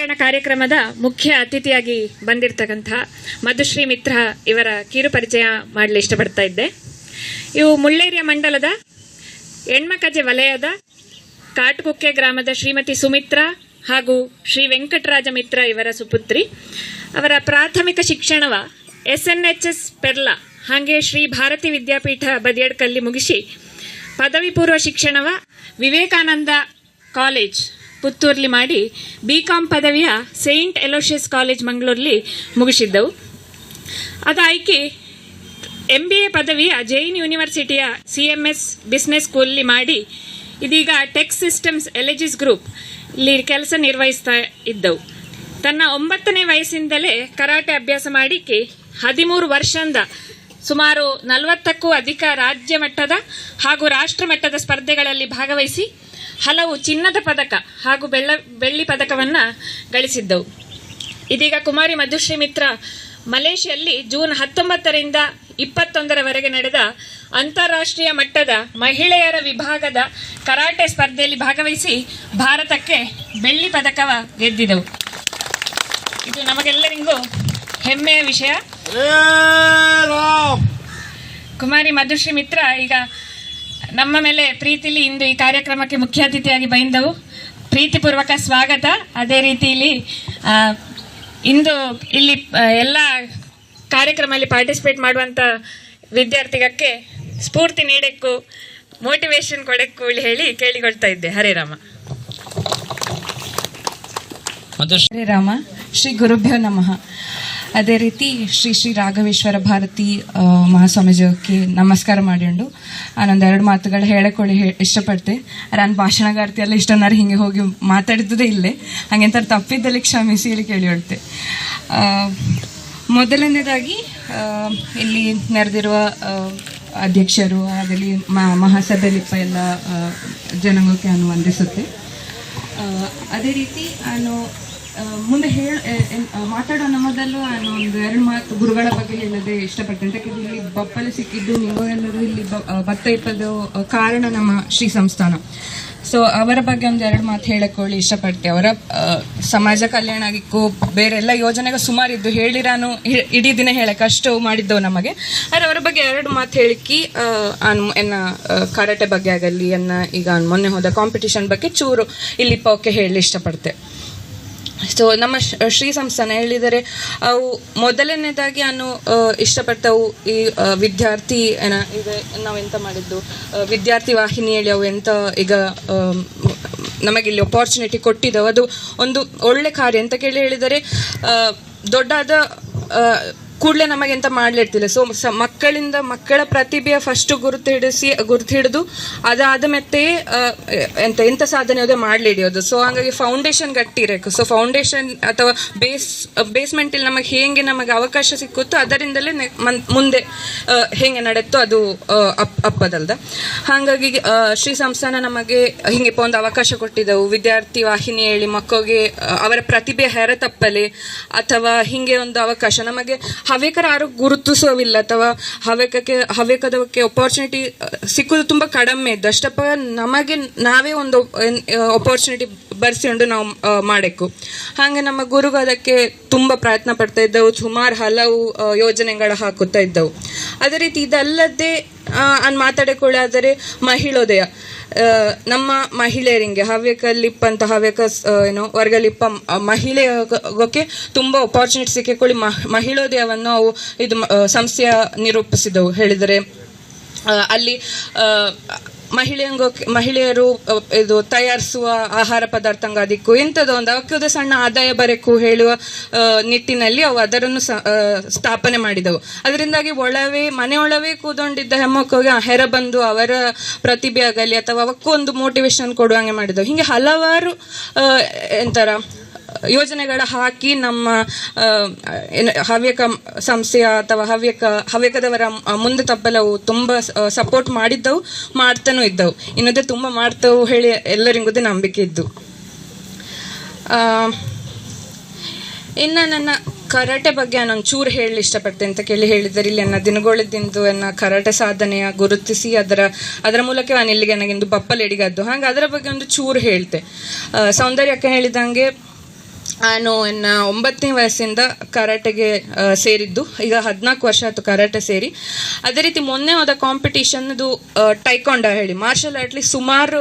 ಸಮ್ಮೇಳನ ಕಾರ್ಯಕ್ರಮದ ಮುಖ್ಯ ಅತಿಥಿಯಾಗಿ ಬಂದಿರತಕ್ಕಂತಹ ಮಧುಶ್ರೀ ಮಿತ್ರ ಇವರ ಕಿರು ಪರಿಚಯ ಮಾಡಲು ಇಷ್ಟಪಡ್ತಾ ಇದ್ದೆ. ಇವು ಮುಳ್ಳೇರಿಯ ಮಂಡಲದ ಹೆಣ್ಮಕಜೆ ವಲಯದ ಕಾಟುಕುಕ್ಕೆ ಗ್ರಾಮದ ಶ್ರೀಮತಿ ಸುಮಿತ್ರಾ ಹಾಗೂ ಶ್ರೀ ವೆಂಕಟರಾಜ ಮಿತ್ರ ಇವರ ಸುಪುತ್ರಿ. ಅವರ ಪ್ರಾಥಮಿಕ ಶಿಕ್ಷಣವ SNHS ಪೆರ್ಲಾ ಹಾಗೆ ಶ್ರೀ ಭಾರತಿ ವಿದ್ಯಾಪೀಠ ಬದಿಯಡ್ಕಲ್ಲಿ ಮುಗಿಸಿ ಪದವಿ ಪೂರ್ವ ಶಿಕ್ಷಣವ ವಿವೇಕಾನಂದ ಕಾಲೇಜ್ ಪುತ್ತೂರ್ಲಿ ಮಾಡಿ BCom ಪದವಿಯ ಸೈಂಟ್ ಎಲೋಷಿಯಸ್ ಕಾಲೇಜ್ ಮಂಗಳೂರಲ್ಲಿ ಮುಗಿಸಿದ್ದವು. ಅದಾಯ್ಕೆ MBA ಪದವಿಯ ಜೈನ್ ಯೂನಿವರ್ಸಿಟಿಯ CMS ಬಿಸ್ನೆಸ್ ಸ್ಕೂಲಲ್ಲಿ ಮಾಡಿ ಇದೀಗ ಟೆಕ್ ಸಿಸ್ಟಮ್ಸ್ ಎಲೆಜಿಸ್ ಗ್ರೂಪ್ ಇಲ್ಲಿ ಕೆಲಸ ನಿರ್ವಹಿಸ್ತಾ ಇದ್ದವು. ತನ್ನ 9ನೇ ವಯಸ್ಸಿಂದಲೇ ಕರಾಟೆ ಅಭ್ಯಾಸ ಮಾಡಿಕ್ಕೆ 13 ವರ್ಷದಿಂದ ಸುಮಾರು 40ಕ್ಕೂ ಅಧಿಕ ರಾಜ್ಯ ಮಟ್ಟದ ಹಾಗೂ ರಾಷ್ಟ್ರ ಮಟ್ಟದ ಸ್ಪರ್ಧೆಗಳಲ್ಲಿ ಭಾಗವಹಿಸಿ ಹಲವು ಚಿನ್ನದ ಪದಕ ಹಾಗೂ ಬೆಳ್ಳಿ ಪದಕವನ್ನು ಗಳಿಸಿದ್ದವು. ಇದೀಗ ಕುಮಾರಿ ಮಧುಶ್ರೀ ಮಿತ್ರ ಮಲೇಷ್ಯಲ್ಲಿ ಜೂನ್ 19ರಿಂದ 21ರವರೆಗೆ ನಡೆದ ಅಂತಾರಾಷ್ಟ್ರೀಯ ಮಟ್ಟದ ಮಹಿಳೆಯರ ವಿಭಾಗದ ಕರಾಟೆ ಸ್ಪರ್ಧೆಯಲ್ಲಿ ಭಾಗವಹಿಸಿ ಭಾರತಕ್ಕೆ ಬೆಳ್ಳಿ ಪದಕವ ಗೆದ್ದಿದ್ದವು. ಇದು ನಮಗೆಲ್ಲರಿಗೂ ಹೆಮ್ಮೆಯ ವಿಷಯ. ಕುಮಾರಿ ಮಧುಶ್ರೀ ಮಿತ್ರ ಈಗ ನಮ್ಮ ಮೇಲೆ ಪ್ರೀತಿಲಿ ಇಂದು ಈ ಕಾರ್ಯಕ್ರಮಕ್ಕೆ ಮುಖ್ಯ ಅತಿಥಿಯಾಗಿ ಬಂದವು. ಪ್ರೀತಿಪೂರ್ವಕ ಸ್ವಾಗತ. ಅದೇ ರೀತಿಯಲ್ಲಿ ಇಂದು ಇಲ್ಲಿ ಎಲ್ಲ ಕಾರ್ಯಕ್ರಮದಲ್ಲಿ ಪಾರ್ಟಿಸಿಪೇಟ್ ಮಾಡುವಂಥ ವಿದ್ಯಾರ್ಥಿಗಕ್ಕೆ ಸ್ಫೂರ್ತಿ ನೀಡಕ್ಕೂ ಮೋಟಿವೇಶನ್ ಕೊಡಕ್ಕೂ ಹೇಳಿ ಕೇಳಿಕೊಳ್ತಾ ಇದ್ದೆ. ಹರೇ ರಾಮ. ಹರೇ ರಾಮ. ಶ್ರೀ ಗುರುಭ್ಯೋ ನಮಃ. ಅದೇ ರೀತಿ ಶ್ರೀ ಶ್ರೀ ರಾಘವೇಶ್ವರ ಭಾರತಿ ಮಹಾಸ್ವಾಮೀಜಿಗೆ ನಮಸ್ಕಾರ ಮಾಡಿಕೊಂಡು ನಾನೊಂದೆರಡು ಮಾತುಗಳು ಹೇಳಕೊಳ್ಳಿ ಇಷ್ಟಪಡ್ತೆ. ನಾನು ಭಾಷಣಗಾರ್ತಿ ಎಲ್ಲ ಇಷ್ಟೊಂದಾರು ಹಿಂಗೆ ಹೋಗಿ ಮಾತಾಡಿದ್ದೇ ಇಲ್ಲೇ, ಹಾಗೆಂತ ತಪ್ಪಿದ್ದಲ್ಲಿ ಕ್ಷಮಿಸಿ ಹೇಳಿ ಕೇಳಿಕೊಳ್ತೆ. ಮೊದಲನೇದಾಗಿ ಇಲ್ಲಿ ನೆರೆದಿರುವ ಅಧ್ಯಕ್ಷರು ಆಗಲಿ ಮಹಾಸಭೆಯಲ್ಲಿಪ್ಪ ಎಲ್ಲ ಜನಾಂಗಕ್ಕೆ ನಾನು ವಂದಿಸುತ್ತೆ. ಅದೇ ರೀತಿ ನಾನು ಮುಂದೆ ಮಾತಾಡೋ ನಮ್ಮದಲ್ಲೂ ನಾನು ಒಂದು 2 ಮಾತು ಗುರುಗಳ ಬಗ್ಗೆ ಹೇಳೋದೇ ಇಷ್ಟಪಡ್ತೇನೆ. ಯಾಕಂದ್ರೆ ಇಲ್ಲಿ ಬಪ್ಪಲು ಸಿಕ್ಕಿದ್ದು ನೀವು ಎಲ್ಲರೂ ಇಲ್ಲಿ ಭತ್ತ ಇಪ್ಪದು ಕಾರಣ ನಮ್ಮ ಶ್ರೀ ಸಂಸ್ಥಾನ. ಸೊ ಅವರ ಬಗ್ಗೆ ಒಂದು 2 ಮಾತು ಹೇಳಕೊಳ್ಳಿ ಇಷ್ಟಪಡ್ತೆ. ಅವರ ಸಮಾಜ ಕಲ್ಯಾಣ ಆಗಿಕ್ಕೂ ಬೇರೆ ಎಲ್ಲ ಯೋಜನೆಗೆ ಸುಮಾರಿದ್ದು ಹೇಳಿ ನಾನು ಇಡೀ ದಿನ ಹೇಳಕ್ಕೆ ಅಷ್ಟು ಮಾಡಿದ್ದವು ನಮಗೆ. ಆದರೆ ಅವರ ಬಗ್ಗೆ 2 ಮಾತು ಹೇಳಿಕ್ಕಿ ಎನ್ನ ಕರಾಟೆ ಬಗ್ಗೆ ಆಗಲಿ ಈಗ ಮೊನ್ನೆ ಹೋದ ಕಾಂಪಿಟಿಷನ್ ಬಗ್ಗೆ ಚೂರು ಇಲ್ಲಿ ಪೋಕೆ ಹೇಳಿ ಇಷ್ಟಪಡ್ತೆ. ಸೊ ನಮ್ಮ ಶ್ರೀ ಸಂಸ್ಥಾನ ಹೇಳಿದರೆ ಅವು ಮೊದಲನೇದಾಗಿ ನಾನು ಇಷ್ಟಪಡ್ತವು ಈ ವಿದ್ಯಾರ್ಥಿ ನಾವೆಂತ ಮಾಡಿದ್ದು ವಿದ್ಯಾರ್ಥಿ ವಾಹಿನಿ ಹೇಳಿ ಅವು ಎಂತ ಈಗ ನಮಗಿಲ್ಲಿ ಅಪಾರ್ಚುನಿಟಿ ಕೊಟ್ಟಿದ್ದವು. ಅದು ಒಂದು ಒಳ್ಳೆ ಕಾರ್ಯ ಅಂತ ಹೇಳಿದರೆ ದೊಡ್ಡಾದ ಕೂಡಲೇ ನಮಗೆಂತ ಮಾಡ್ಲಿರ್ತಿಲ್ಲ. ಸೊ ಮಕ್ಕಳಿಂದ ಮಕ್ಕಳ ಪ್ರತಿಭೆಯ ಫಸ್ಟ್ ಗುರುತು ಹಿಡಿದು ಅದಾದ ಮತ್ತೆ ಎಂತ ಸಾಧನೆ ಅದೇ ಮಾಡ್ಲಿಡಿಯೋದು. ಸೊ ಹಾಗಾಗಿ ಫೌಂಡೇಶನ್ ಗಟ್ಟಿ ಇರಬೇಕು. ಸೊ ಫೌಂಡೇಶನ್ ಅಥವಾ ಬೇಸ್ಮೆಂಟ್ ಇಲ್ಲಿ ನಮಗೆ ಅವಕಾಶ ಸಿಕ್ಕುತ್ತೋ ಅದರಿಂದಲೇ ಮುಂದೆ ಹೇಗೆ ನಡೆತ್ತೋ ಅದು ಅಪ್ಪದಲ್ದ. ಹಾಗಾಗಿ ಶ್ರೀ ಸಂಸ್ಥಾನ ನಮಗೆ ಹಿಂಗೆ ಒಂದು ಅವಕಾಶ ಕೊಟ್ಟಿದ್ದವು. ವಿದ್ಯಾರ್ಥಿ ವಾಹಿನಿ ಹೇಳಿ ಮಕ್ಕಳಿಗೆ ಅವರ ಪ್ರತಿಭೆ ಹೆರತಪ್ಪಲೆ ಅಥವಾ ಹಿಂಗೆ ಒಂದು ಅವಕಾಶ ನಮಗೆ ಹವ್ಯಕರ ಯಾರು ಗುರುತಿಸೋವಿಲ್ಲ ಅಥವಾ ಹವ್ಯಕದಕ್ಕೆ ಅಪಾರ್ಚುನಿಟಿ ಸಿಕ್ಕುದು ತುಂಬಾ ಕಡಿಮೆ ಇದ್ದು ಅಷ್ಟಪ್ಪ ನಮಗೆ ನಾವೇ ಒಂದು ಅಪಾರ್ಚುನಿಟಿ ಬರ್ಸಿಕೊಂಡು ನಾವು ಮಾಡಬೇಕು. ಹಾಗೆ ನಮ್ಮ ಗುರುಗಳು ಅದಕ್ಕೆ ತುಂಬಾ ಪ್ರಯತ್ನ ಪಡ್ತಾ ಇದ್ದವು. ಸುಮಾರು ಹಲವು ಯೋಜನೆಗಳು ಹಾಕುತ್ತಾ ಇದ್ದವು. ಅದೇ ರೀತಿ ಇದಲ್ಲದೆ ಮಾತಾಡಿಕೊಳ್ಳಾದರೆ ಮಹಿಳೋದಯ ನಮ್ಮ ಮಹಿಳೆಯರಿಗೆ ಹವ್ಯಕ ವರ್ಗಲಿಪ್ಪ ಮಹಿಳೆಯಕ್ಕೆ ತುಂಬಾ ಅಪಾರ್ಚುನಿಟಿ ಸಿಕ್ಕಿಕೊಳ್ಳಿ ಮಹಿಳೋದಯವನ್ನು ಅವು ಇದು ಸಂಸ್ಥೆಯ ನಿರೂಪಿಸಿದವು. ಹೇಳಿದರೆ ಅಲ್ಲಿ ಮಹಿಳೆಯರು ಇದು ತಯಾರಿಸುವ ಆಹಾರ ಪದಾರ್ಥಂಗಾದಿಕ್ಕೂ ಇಂಥದ್ದು ಒಂದು ಅವಕ್ಕೆ ಸಣ್ಣ ಆದಾಯ ಬರಕು ಹೇಳುವ ನಿಟ್ಟಿನಲ್ಲಿ ಅವು ಅದರನ್ನು ಸ್ಥಾಪನೆ ಮಾಡಿದವು. ಅದರಿಂದಾಗಿ ಮನೆಯೊಳವೇ ಕೂದೊಂಡಿದ್ದ ಹೆಮ್ಮಕ್ಕಳಿಗೆ ಹೆರ ಬಂದು ಅವರ ಪ್ರತಿಭೆ ಆಗಲಿ ಅಥವಾ ಅವಕ್ಕೂ ಒಂದು ಮೋಟಿವೇಶನ್ ಕೊಡುವಂಗೆ ಮಾಡಿದವು. ಹೀಗೆ ಹಲವಾರು ಯೋಜನೆಗಳ ಹಾಕಿ ನಮ್ಮ ಹವ್ಯಕ ಸಂಸ್ಥೆಯ ಅಥವಾ ಹವ್ಯಕದವರ ಮುಂದೆ ತಪ್ಪಲವು ತುಂಬಾ ಸಪೋರ್ಟ್ ಮಾಡಿದ್ದವು, ಮಾಡ್ತಾನೂ ಇದ್ದವು, ಇನ್ನೊಂದೇ ತುಂಬಾ ಮಾಡ್ತವು ಹೇಳಿ ಎಲ್ಲರಿಗೂ ನಂಬಿಕೆ ಇದ್ದು. ಇನ್ನು ನನ್ನ ಕರಾಟೆ ಬಗ್ಗೆ ನಾನು ಚೂರು ಹೇಳಿ ಇಷ್ಟಪಡ್ತೇನೆ ಅಂತ ಹೇಳಿದರೆ ಇಲ್ಲಿ ನನ್ನ ದಿನಗೊಳಿದ್ದು ನನ್ನ ಕರಾಟೆ ಸಾಧನೆಯ ಗುರುತಿಸಿ ಅದರ ಮೂಲಕ ನಾನು ಇಲ್ಲಿಗೆ ನನಗಿಂದು ಬಪ್ಪಲ್ ಎಡಿಗದ್ದು. ಹಾಗೆ ಅದರ ಬಗ್ಗೆ ಒಂದು ಚೂರು ಹೇಳ್ತೆ. ಸೌಂದರ್ಯ ಅಕ್ಕ ಹೇಳಿದಂಗೆ ನಾನು 9ನೇ ವಯಸ್ಸಿಂದ ಕರಾಟೆಗೆ ಸೇರಿದ್ದು. ಈಗ 14 ವರ್ಷ ಆಯ್ತು ಕರಾಟೆ ಸೇರಿ. ಅದೇ ರೀತಿ ಮೊನ್ನೆ ಹೋದ ಕಾಂಪಿಟೇಷನ್ದು ಟೈಕೊಂಡ ಹೇಳಿ ಮಾರ್ಷಲ್ ಆರ್ಟ್ಲಿ ಸುಮಾರು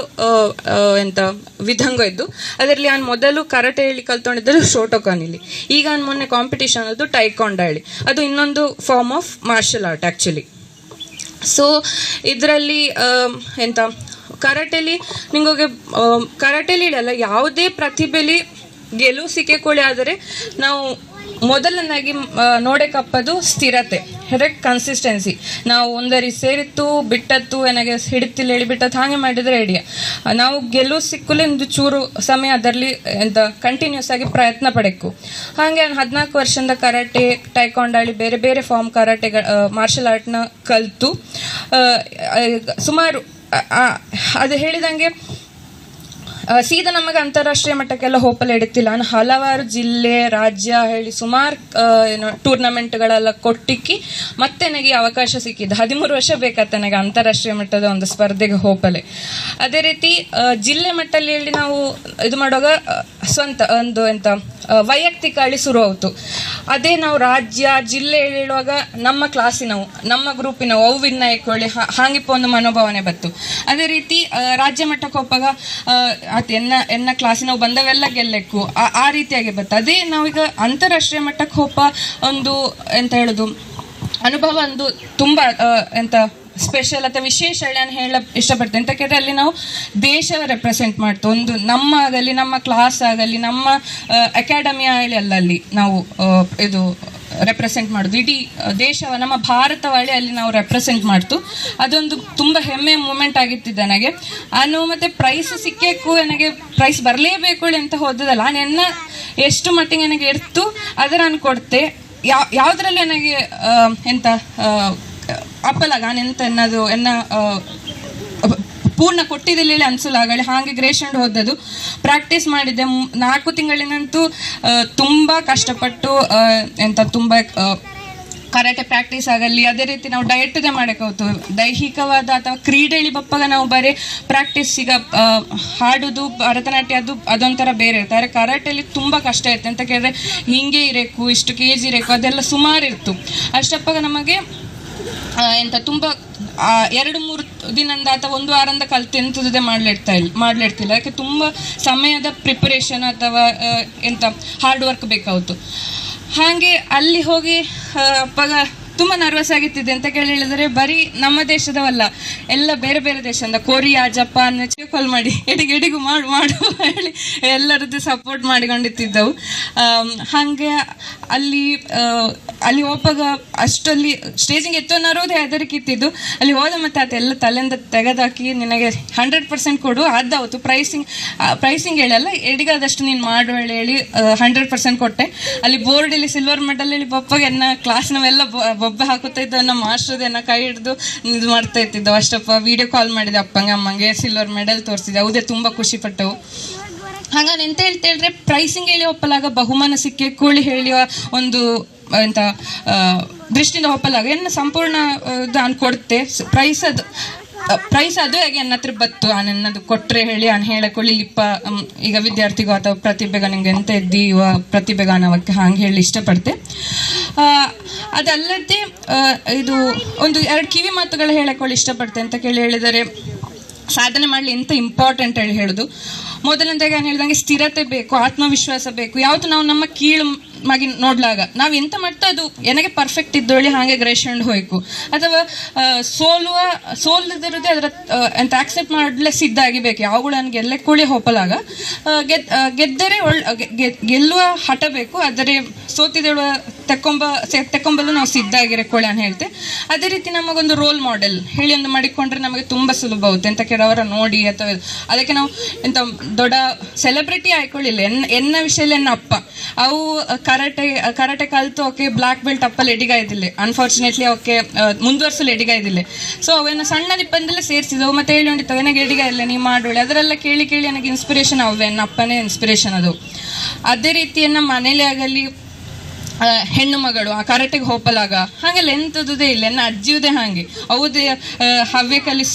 ವಿಧಂಗ ಇದ್ದು. ಅದರಲ್ಲಿ ನಾನು ಮೊದಲು ಕರಾಟೆ ಹೇಳಿ ಕಲ್ತ್ಕೊಂಡಿದ್ದು ಶೋಟೋಕಾನಿಲಿ. ಈಗ ನಾನು ಮೊನ್ನೆ ಕಾಂಪಿಟೇಷನ್ ಅದು ಟೈಕೊಂಡ ಹೇಳಿ, ಅದು ಇನ್ನೊಂದು form of martial art actually. So ಇದರಲ್ಲಿ ಕರಾಟೆಲಿ ನಿಂಗೋಗೆ ಕರಾಟೆಲಿ ಇಡಲ್ಲ, ಯಾವುದೇ ಪ್ರತಿಭೆಲಿ ಗೆಲುವು ಸಿಕ್ಕಿಕೊಳ್ಳಿ. ಆದರೆ ನಾವು ಮೊದಲನಾಗಿ ನೋಡಕಪ್ಪದು ಸ್ಥಿರತೆ, ಕನ್ಸಿಸ್ಟೆನ್ಸಿ. ನಾವು ಒಂದರಿ ಸೇರಿತ್ತು ಬಿಟ್ಟತ್ತು ನನಗೆ ಹಿಡಿತಿಲ್ಲ ಹೇಳಿಬಿಟ್ಟದ್ದು ಹಾಗೆ ಮಾಡಿದರೆ ಹಿಡಿಯ. ನಾವು ಗೆಲುವು ಸಿಕ್ಕಲೇ ಒಂದು ಚೂರು ಸಮಯ ಅದರಲ್ಲಿ ಕಂಟಿನ್ಯೂಸ್ ಆಗಿ ಪ್ರಯತ್ನ ಪಡಬೇಕು. ಹಾಗೆ 14 ವರ್ಷದಿಂದ ಕರಾಟೆ, ಟೈಕೊಂಡಾಳಿ, ಬೇರೆ ಬೇರೆ ಫಾರ್ಮ್ ಕರಾಟೆ ಮಾರ್ಷಲ್ ಆರ್ಟ್ನ ಕಲಿತು ಸುಮಾರು ಅದು ಹೇಳಿದಂಗೆ ಸೀದಾ ನಮಗೆ ಅಂತಾರಾಷ್ಟ್ರೀಯ ಮಟ್ಟಕ್ಕೆಲ್ಲ ಹೋಪಲ್ಲಿ ಹಿಡಿತಿಲ್ಲ. ನಾನು ಹಲವಾರು ಜಿಲ್ಲೆ, ರಾಜ್ಯ ಹೇಳಿ ಸುಮಾರು ಟೂರ್ನಮೆಂಟ್ಗಳೆಲ್ಲ ಕೊಟ್ಟಿಕ್ಕಿ ಮತ್ತೆ ನನಗೆ ಅವಕಾಶ ಸಿಕ್ಕಿದ್ದು. 13 ವರ್ಷ ಬೇಕಾಗ್ತದೆ ನನಗೆ ಅಂತಾರಾಷ್ಟ್ರೀಯ ಮಟ್ಟದ ಒಂದು ಸ್ಪರ್ಧೆಗೆ ಹೋಪಲೆ. ಅದೇ ರೀತಿ ಜಿಲ್ಲೆ ಮಟ್ಟದಲ್ಲಿ ಹೇಳಿ ನಾವು ಇದು ಮಾಡುವಾಗ ಸ್ವಂತ ಒಂದು ವೈಯಕ್ತಿಕ ಅಳಿ ಶುರು ಆಯಿತು. ಅದೇ ನಾವು ರಾಜ್ಯ ಜಿಲ್ಲೆ ಹೇಳುವಾಗ ನಮ್ಮ ಕ್ಲಾಸಿನವು, ನಮ್ಮ ಗ್ರೂಪಿನವು ಅವು ವಿನ್ ಆಯ್ಕೊಳ್ಳಿ ಹಾಗಿಪ್ಪ ಒಂದು ಮನೋಭಾವನೆ ಬತ್ತು. ಅದೇ ರೀತಿ ರಾಜ್ಯ ಮಟ್ಟಕ್ಕೆ ಹೋಗುವಾಗ ಎನ್ನ ಕ್ಲಾಸಿನವು ಬಂದವೆಲ್ಲ ಗೆಲ್ಲಕ್ಕು ಆ ರೀತಿಯಾಗಿ ಬತ್ತು. ಅದೇ ನಾವೀಗ ಅಂತಾರಾಷ್ಟ್ರೀಯ ಮಟ್ಟಕ್ಕೆ ಹೋಪ ಒಂದು ಹೇಳೋದು ಅನುಭವ ಒಂದು ತುಂಬ ಸ್ಪೆಷಲ್ ಅಥವಾ ವಿಶೇಷ ನಾನು ಹೇಳ ಇಷ್ಟಪಡ್ತೇನೆ. ಅಂತ ಕೇಳಿದ್ರೆ ಅಲ್ಲಿ ನಾವು ದೇಶವ ರೆಪ್ರೆಸೆಂಟ್ ಮಾಡ್ತು. ಒಂದು ನಮ್ಮ ಆಗಲಿ, ನಮ್ಮ ಕ್ಲಾಸ್ ಆಗಲಿ, ನಮ್ಮ ಅಕಾಡೆಮಿ ಆಗಲಿ ಅಲ್ಲಲ್ಲಿ ನಾವು ಇದು ರೆಪ್ರೆಸೆಂಟ್ ಮಾಡೋದು. ಇಡೀ ದೇಶವ, ನಮ್ಮ ಭಾರತವಾಳಿ ಅಲ್ಲಿ ನಾವು ರೆಪ್ರೆಸೆಂಟ್ ಮಾಡ್ತು. ಅದೊಂದು ತುಂಬ ಹೆಮ್ಮೆ ಮೂಮೆಂಟ್ ಆಗಿತ್ತು ನನಗೆ. ನಾನು ಮತ್ತೆ ಪ್ರೈಸ್ ಸಿಕ್ಕೇಕು, ನನಗೆ ಪ್ರೈಸ್ ಬರಲೇಬೇಕು ಅಂತ ಹೋದದಲ್ಲ, ನಾನು ಎಷ್ಟು ಮಟ್ಟಿಗೆ ನನಗೆ ಇರ್ತು ಅದರ ನಾನು ಕೊಡ್ತೆ. ಯಾವುದ್ರಲ್ಲಿ ನನಗೆ ಅಪ್ಪಲಾಗ ನಾನು ಪೂರ್ಣ ಕೊಟ್ಟಿದ್ದಿಲ್ಲ ಹೇಳಿ ಅನ್ಸಲಾಗಲಿ ಹಾಗೆ ಗ್ರೇಷಂಡ್ ಹೋದದ್ದು. ಪ್ರಾಕ್ಟೀಸ್ ಮಾಡಿದ್ದೆ 4 ತಿಂಗಳಿನಂತೂ ತುಂಬ ಕಷ್ಟಪಟ್ಟು ತುಂಬ ಕರಾಟೆ ಪ್ರಾಕ್ಟೀಸ್ ಆಗಲಿ. ಅದೇ ರೀತಿ ನಾವು ಡಯಟ್ದೇ ಮಾಡೋಕ್ಕಾಗ್ತು. ದೈಹಿಕವಾದ ಅಥವಾ ಕ್ರೀಡೆಯಲ್ಲಿ ಬಪ್ಪಾಗ ನಾವು ಬರೀ ಪ್ರಾಕ್ಟೀಸ್, ಈಗ ಹಾಡೋದು, ಭರತನಾಟ್ಯ ಅದೊಂಥರ ಬೇರೆ ಇರ್ತಾರೆ. ಕರಾಟೆಯಲ್ಲಿ ತುಂಬ ಕಷ್ಟ ಇರುತ್ತೆ. ಅಂತ ಕೇಳಿದ್ರೆ ಹಿಂಗೆ ಇರಬೇಕು, ಇಷ್ಟು kg ಇರಬೇಕು, ಅದೆಲ್ಲ ಸುಮಾರು ಇರ್ತು. ಅಷ್ಟಪ್ಪಾಗ ನಮಗೆ ತುಂಬ 2-3 ದಿನದಿಂದ ಅಥವಾ 1 ವಾರದಿಂದ ಕಲ್ತು ಎಂಥದ್ದೇ ಮಾಡ್ಲಿರ್ತಿಲ್ಲ. ಅದಕ್ಕೆ ತುಂಬ ಸಮಯದ ಪ್ರಿಪರೇಷನ್ ಅಥವಾ ಹಾರ್ಡ್ ವರ್ಕ್ ಬೇಕಾಯಿತು. ಹಾಗೆ ಅಲ್ಲಿ ಹೋಗಿ ಅಪ್ಪಾಗ ತುಂಬ ನರ್ವಸ್ ಆಗಿತ್ತಿದೆ. ಅಂತ ಹೇಳಿದರೆ ಬರೀ ನಮ್ಮ ದೇಶದವಲ್ಲ, ಎಲ್ಲ ಬೇರೆ ಬೇರೆ ದೇಶದಿಂದ, ಕೊರಿಯಾ, ಜಪಾನ್, ಕಾಲ್ ಮಾಡಿ ಎಡಿಗೂ ಮಾಡು ಹೇಳಿ ಎಲ್ಲರದ್ದು ಸಪೋರ್ಟ್ ಮಾಡಿಕೊಂಡಿತ್ತಿದ್ದವು. ಹಾಗೆ ಅಲ್ಲಿ ಹೋಗುವಾಗ ಅಷ್ಟಲ್ಲಿ ಸ್ಟೇಜಿಂಗ್ ಎತ್ತೋನಾರೋದೇ ಹೆದರಿಕಿತ್ತಿದ್ದು. ಅಲ್ಲಿ ಹೋದ ಮತ್ತೆ ಅದೆಲ್ಲ ತಲೆಯಿಂದ ತೆಗೆದಾಕಿ ನಿನಗೆ 100% ಕೊಡು, ಅದಾವತ್ತು ಪ್ರೈಸಿಂಗ್ ಹೇಳಲ್ಲ, ಎಡಿಗಾದಷ್ಟು ನೀನು ಮಾಡು ಹೇಳಿ 100% ಕೊಟ್ಟೆ. ಅಲ್ಲಿ ಬೋರ್ಡಲ್ಲಿ ಸಿಲ್ವರ್ ಮೆಡಲ್ ಹೇಳಿ ಬಪ್ಪಾಗ ಎನ್ನ ಕ್ಲಾಸ್ನವೆಲ್ಲ ಬೊಬ್ಬೆ ಹಾಕುತ್ತಾ ಇದ್ದವು. ನಮ್ಮ ಮಾಸ್ಟರ್ದನ್ನ ಕೈ ಹಿಡಿದು ಇದು ಮಾಡ್ತಾ ಇತ್ತಿದ್ದವು. ಅಷ್ಟಪ್ಪ ವಿಡಿಯೋ ಕಾಲ್ ಮಾಡಿದೆ ಅಪ್ಪಂಗೆ ಅಮ್ಮಂಗೆ, ಸಿಲ್ವರ್ ಮೆಡಲ್ ತೋರಿಸಿದೆ. ಹೌದೇ ತುಂಬ ಖುಷಿ ಪಟ್ಟವು. ಹಾಗಾಗಿ ಎಂತ ಹೇಳ್ತೇಳಿದ್ರೆ ಪ್ರೈಸಿಂಗ್ ಹೇಳಿ ಒಪ್ಪಲಾಗ, ಬಹುಮಾನ ಸಿಕ್ಕಿ ಕೋಳಿ ಹೇಳುವ ಒಂದು ದೃಷ್ಟಿಯಿಂದ ಒಪ್ಪಲಾಗ ಎನ್ನ ಸಂಪೂರ್ಣ ನಾನು ಕೊಡ್ತೆ. ಪ್ರೈಸ್ ಅದು ಹೇಗೆ ನನ್ನ ಹತ್ರ ಬತ್ತು, ನನ್ನದು ಕೊಟ್ಟರೆ ಹೇಳಿ ನಾನು ಹೇಳಕೊಳ್ಳಿ ಈಗ ವಿದ್ಯಾರ್ಥಿಗೋ ಅಥವಾ ಪ್ರತಿಭೆಗ ನಿಂಗೆ ಎಂತ ಇದ್ದೀವ ಪ್ರತಿಭೆಗಾನವಕ್ಕೆ ಹಾಗೆ ಹೇಳಿ ಇಷ್ಟಪಡ್ತೆ. ಅದಲ್ಲದೆ ಇದು 1-2 ಕಿವಿ ಮಾತುಗಳು ಹೇಳಕೊಳ್ಳಿ ಇಷ್ಟಪಡ್ತೆ. ಅಂತ ಹೇಳಿದರೆ ಸಾಧನೆ ಮಾಡಲಿ ಎಂತ ಇಂಪಾರ್ಟೆಂಟ್ ಹೇಳಿ ಹೇಳೋದು. ಮೊದಲನೇದಾಗಿ ನಾನು ಹೇಳಿದಂಗೆ ಸ್ಥಿರತೆ ಬೇಕು, ಆತ್ಮವಿಶ್ವಾಸ ಬೇಕು. ಯಾವತ್ತು ನಾವು ನಮ್ಮ ಕೀಳು ಮಗಿ ನೋಡ್ಲಾಗ ನಾವು ಎಂತ ಮಾಡ್ತಾ ಅದು ನನಗೆ ಪರ್ಫೆಕ್ಟ್ ಇದ್ದೊಳ್ಳಿ ಹಾಗೆ ಗ್ರೇಷಂಡ್ ಹೋಯ್ಕು, ಅಥವಾ ಸೋಲದಿರೋದೇ ಅದರ ಆಕ್ಸೆಪ್ಟ್ ಮಾಡಲೇ ಸಿದ್ಧ ಆಗಿಬೇಕು. ಯಾವಗಳು ನನಗೆ ಗೆಲ್ಲಕ್ಕೊಳ್ಳಿ ಹೋಪಲಾಗ ಗೆದ್ದರೆ ಗೆಲ್ಲುವ ಹಠ ಬೇಕು, ಆದರೆ ಸೋತಿದೇಳುವ ತೆಕ್ಕೊಂಬಲು ನಾವು ಸಿದ್ಧ ಆಗಿರಕೊಳ್ಳಿ ಅಂತ ಹೇಳ್ತೆ. ಅದೇ ರೀತಿ ನಮಗೊಂದು ರೋಲ್ ಮಾಡೆಲ್ ಹೇಳಿ ಒಂದು ಮಾಡಿಕೊಂಡ್ರೆ ನಮಗೆ ತುಂಬ ಸುಲಭ ಆಗುತ್ತೆ. ಅಂತ ಕೆಲವರ ನೋಡಿ ಅಥವಾ ಅದಕ್ಕೆ ನಾವು ದೊಡ್ಡ ಸೆಲೆಬ್ರಿಟಿ ಆಯ್ಕೊಳ್ಳಿಲ್ಲ. ಎನ್ನ ವಿಷಯದಲ್ಲಿ ಎನ್ನ ಅಪ್ಪ ಅವು ಕರಾಟೆ ಕಲ್ತು ಅವಕ್ಕೆ ಬ್ಲಾಕ್ ಬೆಲ್ಟ್ ಅಪ್ಪಲ್ಲಿ ಎಡಿಗಾಯ್ದಿಲ್ಲ. ಅನ್ಫಾರ್ಚುನೇಟ್ಲಿ ಅವಕ್ಕೆ ಮುಂದುವರ್ಸಲು ಎಡಿಗಾಯ್ದಿಲ್ಲ. ಸೊ ಅವೇನು ಸಣ್ಣ ದಿಪ್ಪಂದೆಲ್ಲ ಸೇರಿಸಿದವು. ಮತ್ತೆ ಹೇಳಿಕೊಂಡಿತ್ತು ನನಗೆ ಎಡಿಗಾಯಿಲ್ಲ ನೀ ಮಾಡೋಳಿ. ಅದರೆಲ್ಲ ಕೇಳಿ ನನಗೆ ಇನ್ಸ್ಪಿರೇಷನ್ ಅವೆ, ನನ್ನ ಅಪ್ಪನೇ ಇನ್ಸ್ಪಿರೇಷನ್ ಅದು. ಅದೇ ರೀತಿ ನಮ್ಮ ಮನೇಲಿ ಆಗಲಿ ಹೆಣ್ಣು ಮಗಳು ಆ ಕರಾಟೆಗೆ ಹೋಪಲಾಗ ಹಾಗೆಲ್ಲ ಎಂಥದ್ದೇ ಇಲ್ಲ. ಎನ್ನ ಅಜ್ಜಿಯುದೇ ಹಾಗೆ ಅವದೇ ಹವ್ಯಕಲ್ಲಿ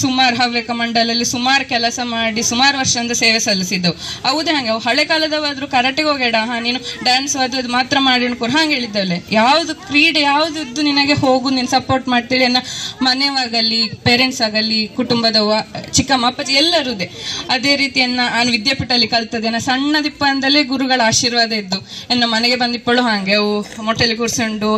ಹವ್ಯಕ ಮಂಡಲಲ್ಲಿ ಸುಮಾರು ಕೆಲಸ ಮಾಡಿ ಸುಮಾರು ವರ್ಷದಿಂದ ಸೇವೆ ಸಲ್ಲಿಸಿದ್ದವು. ಅವದೇ ಹಾಗೆ ಅವು ಹಳೆ ಕಾಲದವಾದ್ರು ಕರಾಟೆಗೆ ಹೋಗೇಡ, ನೀನು ಡ್ಯಾನ್ಸ್ ಅದು ಮಾತ್ರ ಮಾಡಿ ಹಾಗೆ ಹೇಳಿದ್ದವಳೆ. ಯಾವುದು ಕ್ರೀಡೆ ಯಾವ್ದು ನಿನಗೆ ಹೋಗು, ನೀನು ಸಪೋರ್ಟ್ ಮಾಡ್ತೀಳಿ ಅನ್ನ ಮನೆಯಾಗಲಿ ಪೇರೆಂಟ್ಸ್ ಆಗಲಿ ಕುಟುಂಬದವ ಚಿಕ್ಕಮ್ಮ ಅಪ್ಪಾಜಿ ಎಲ್ಲರುದೇ ಅದೇ ರೀತಿ ನಾನು ವಿದ್ಯಾಪೀಠದಲ್ಲಿ ಕಲ್ತದೆ. ಸಣ್ಣ ದಿಪ್ಪಂದಲೇ ಗುರುಗಳ ಆಶೀರ್ವಾದ ಇದ್ದು ಎನ್ನ ಮನೆಗೆ ಬಂದಿಪ್ಪಳು ಹಾಗೆ ಅವು ಮೊಟ್ಟೆಲಿ ಕೂರ್ಸೊಂಡು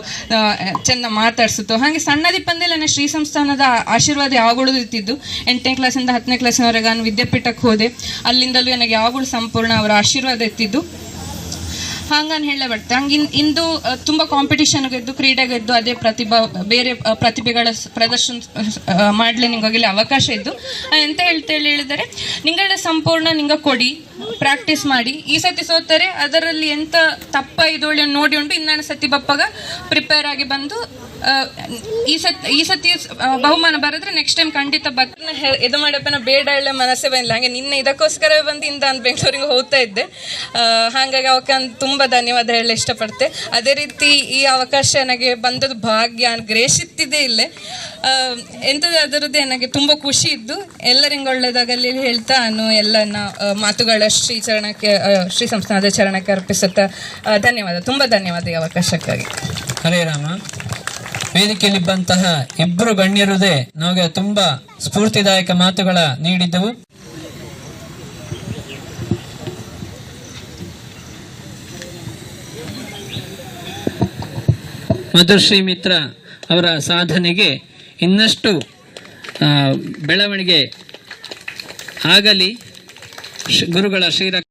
ಚೆಂದ ಮಾತಾಡ್ಸುತ್ತು. ಹಾಗೆ ಸಣ್ಣ ದಿಪ್ಪಂದೆಲ್ಲ ನನ್ನ ಶ್ರೀ ಸಂಸ್ಥಾನದ ಆಶೀರ್ವಾದ ಯಾವಾಗಲೂ ಇರ್ತಿದ್ದು. 8ನೇ ಕ್ಲಾಸಿಂದ 10ನೇ ಕ್ಲಾಸಿನವರೆಗೆ ನಾನು ವಿದ್ಯಾಪೀಠಕ್ಕೆ ಹೋದೆ. ಅಲ್ಲಿಂದಲೂ ನನಗೆ ಯಾವಾಗಲೂ ಸಂಪೂರ್ಣ ಅವರ ಆಶೀರ್ವಾದ ಇರ್ತಿದ್ದು. ಹಂಗನ್ ಹೇಳೇ ಬರ್ತದೆ. ಹಂಗೆ ಇಂದು ತುಂಬ ಕಾಂಪಿಟೇಷನ್ಗೆದ್ದು ಕ್ರೀಡೆಗೆದ್ದು ಅದೇ ಬೇರೆ ಪ್ರತಿಭೆಗಳ ಪ್ರದರ್ಶನ ಮಾಡಲಿ ನಿಂಗೋಗಿಲ್ಲ ಅವಕಾಶ ಇದ್ದು ಎಂತ ಹೇಳಿದರೆ ನಿಂಗಳ ಸಂಪೂರ್ಣ ನಿಂಗೆ ಕೊಡಿ, ಪ್ರಾಕ್ಟೀಸ್ ಮಾಡಿ. ಈ ಸತಿ ಸೋತರೆ ಅದರಲ್ಲಿ ಎಂತ ತಪ್ಪ ಇದೊಳ್ಳೆ ನೋಡಿ ಉಂಟು ಇನ್ನೊಂದು ಸತಿ ಬಪ್ಪಾಗ ಪ್ರಿಪೇರ್ ಆಗಿ ಬಂದು ಈ ಸತಿ ಬಹುಮಾನ ಬರೆದ್ರೆ ನೆಕ್ಸ್ಟ್ ಟೈಮ್ ಖಂಡಿತ ಇದು ಮಾಡಪ್ಪನ ಬೇಡ ಹೇಳ ಮನಸ್ಸೇ ಬಂದಿಲ್ಲ. ಹಾಗೆ ನಿನ್ನೆ ಇದಕ್ಕೋಸ್ಕರ ಬಂದು ನಾನು ಬೆಂಗಳೂರಿಗೆ ಹೋಗ್ತಾ ಇದ್ದೆ. ಹಾಗಾಗಿ ಅವಕ್ಕೆ ತುಂಬ ಧನ್ಯವಾದ ಹೇಳ ಇಷ್ಟಪಡ್ತೆ. ಅದೇ ರೀತಿ ಈ ಅವಕಾಶ ನನಗೆ ಬಂದದ್ದು ಭಾಗ್ಯ, ಗ್ರೇಷಿತ್ತಿದೆ ಇಲ್ಲೇ ಎಂಥದ್ದು ಅದರದ್ದೇ ನನಗೆ ತುಂಬ ಖುಷಿ ಇದ್ದು. ಎಲ್ಲರಿಂಗ ಒಳ್ಳೆಯದಾಗಲಿ ಹೇಳ್ತಾ ನಾನು ಎಲ್ಲನ ಮಾತುಗಳ ಶ್ರೀ ಸಂಸ್ಥಾನದ ಚರಣಕ್ಕೆ ಅರ್ಪಿಸುತ್ತಾ ಧನ್ಯವಾದ, ತುಂಬ ಧನ್ಯವಾದ ಈ ಅವಕಾಶಕ್ಕಾಗಿ. ಹರೇ ರಾಮ. ವೇದಿಕೆಯಲ್ಲಿ ಬಂತಹ ಇಬ್ಬರು ಗಣ್ಯರುದೇ ನಮಗೆ ತುಂಬಾ ಸ್ಫೂರ್ತಿದಾಯಕ ಮಾತುಗಳ ನೀಡಿದ್ದವು. ಮಧುಶ್ರೀ ಮಿತ್ರ ಅವರ ಸಾಧನೆಗೆ ಇನ್ನಷ್ಟು ಬೆಳವಣಿಗೆ ಆಗಲಿ. ಗುರುಗಳ ಶ್ರೀ